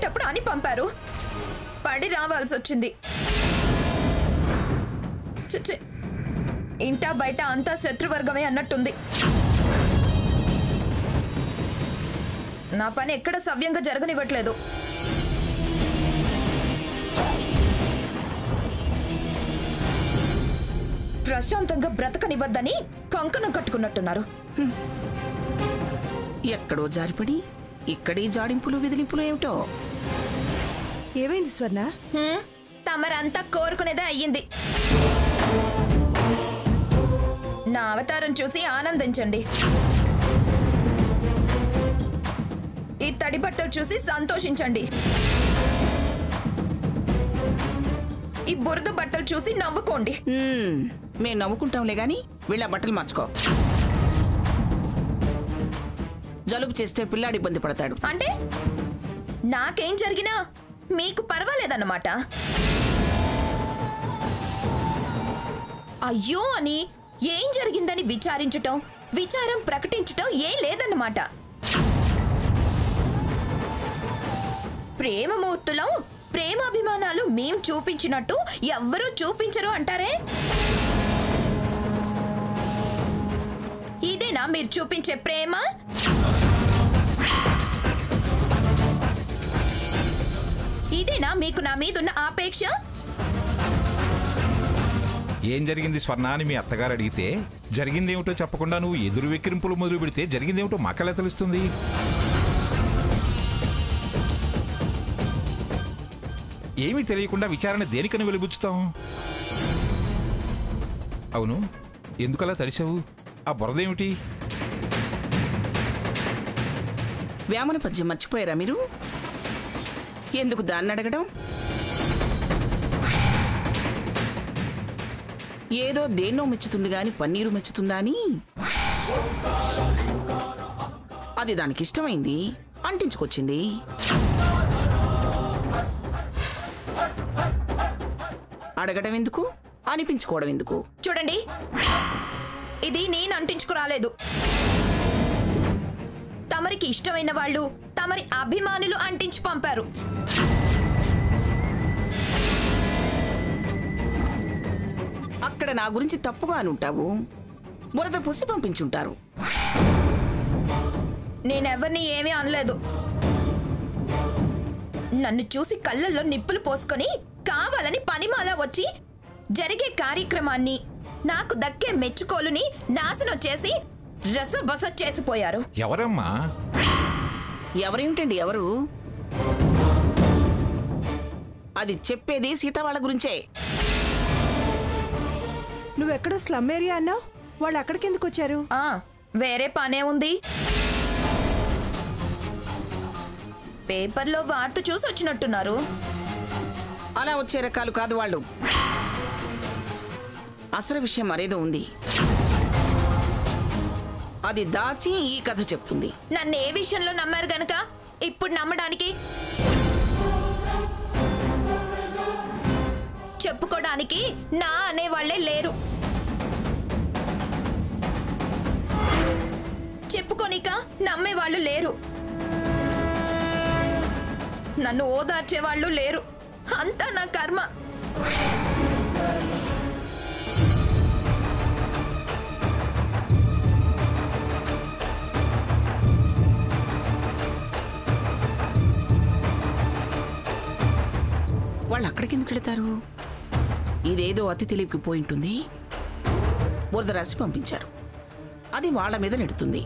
వెళ్ళేటప్పుడు అని పంపారు. పడి రావాల్సి వచ్చింది. ఇంటా బయట అంతా శత్రువర్గమే అన్నట్టుంది. నా పని ఎక్కడ సవ్యంగా జరగనివ్వట్లేదు. ప్రశాంతంగా బ్రతకనివ్వద్దని కంకణం కట్టుకున్నట్టున్నారు. ఎక్కడో జారిపడి ఇక్కడే జాడింపులు విదిలింపులు ఏమిటో. ఏమైంది స్వర్ణ? తమరంతా కోరుకునేదే అయ్యింది. నా అవతారం చూసి ఆనందించండి. ఈ తడి బట్టలు చూసి సంతోషించండి. ఈ బురద బట్టలు చూసి నవ్వుకోండి. మేము నవ్వుకుంటాంలే గాని వీళ్ళ బట్టలు మార్చుకో. జలుబు చేస్తే పిల్లాడు ఇబ్బంది పడతాడు. అంటే నాకేం జరిగినా మీకు పర్వాలేదన్నమాట. అయ్యో అని ఏం జరిగిందని విచారం ప్రకటించటం ఏం లేదన్నమాట. ప్రేమమూర్తులం ప్రేమాభిమానాలు మేం చూపించినట్టు ఎవ్వరూ చూపించరు అంటారే. ఇదేనా మీరు చూపించే ప్రేమ? ఇదేనా మీకు నా మీదున్న ఆపేక్ష? ఏం జరిగింది స్వర్ణ అని మీ అత్తగారు అడిగితే జరిగిందేమిటో చెప్పకుండా నువ్వు ఎదురు వెక్కిరింపులు మొదలు పెడితే జరిగిందేమిటో మాకెలా తెలుస్తుంది? ఏమీ తెలియకుండా విచారణ దేనికని వెలిబుచ్చుతాం? అవును, ఎందుకలా తడిసావు? ఆ బురదేమిటి? వేమన పద్యం మర్చిపోయారా మీరు? ఎందుకు దాన్ని అడగడం? ఏదో దేన్నో మెచ్చుతుంది గాని పన్నీరు మెచ్చుతుందా అని. అది దానికి ఇష్టమైంది, అంటించుకొచ్చింది. అడగడం ఎందుకు, అనిపించుకోవడం ఎందుకు? చూడండి, ఇది నేను అంటించుకురాలేదు. తమరికి ఇష్టమైన వాళ్ళు, తమరి అభిమానులు అంటించి పంపారు. అక్కడ నా గురించి తప్పుగా అనుంటావు, బురద పూసి పంపించుంటారు. నేనెవరిని ఏమీ అనలేదు. నన్ను చూసి కళ్ళల్లో నిప్పులు పోసుకొని కావాలని పనిమాల వచ్చి జరిగే కార్యక్రమాన్ని, నాకు దక్కే మెచ్చుకోలుని నాశనం చేసి రసబస చేసిపోయారు. ఎవరమ్మా? ఎవరేమిటండి ఎవరు? అది చెప్పేది సీత వాళ్ళ గురించే. నువ్వెక్కడో స్లమ్ ఏరియా అన్నావు, వాళ్ళు అక్కడికి ఎందుకు వచ్చారు? వేరే పనే ఉంది. పేపర్లో వార్త చూసి వచ్చినట్టున్నారు. అలా వచ్చే రకాలు కాదు వాళ్ళు. అసలు విషయం మరేదో ఉంది, అది దాచి ఈ కథ చెప్తుంది. నన్ను ఏ విషయంలో నమ్మారు గనక ఇప్పుడు నమ్మడానికి చెప్పుకోవడానికి నా అనేవాళ్లే లేరు. చెప్పుకోనిక నమ్మేవాళ్ళు లేరు. నన్ను ఓదార్చేవాళ్ళు లేరు. అంతా నా కర్మ. వాళ్ళు అక్కడికి ఎందుకు వెళతారు? ఇదేదో అతి తెలివికి పోయింటుంది. బురద రాసి పంపించారు, అది వాళ్ళ మీద నెడుతుంది.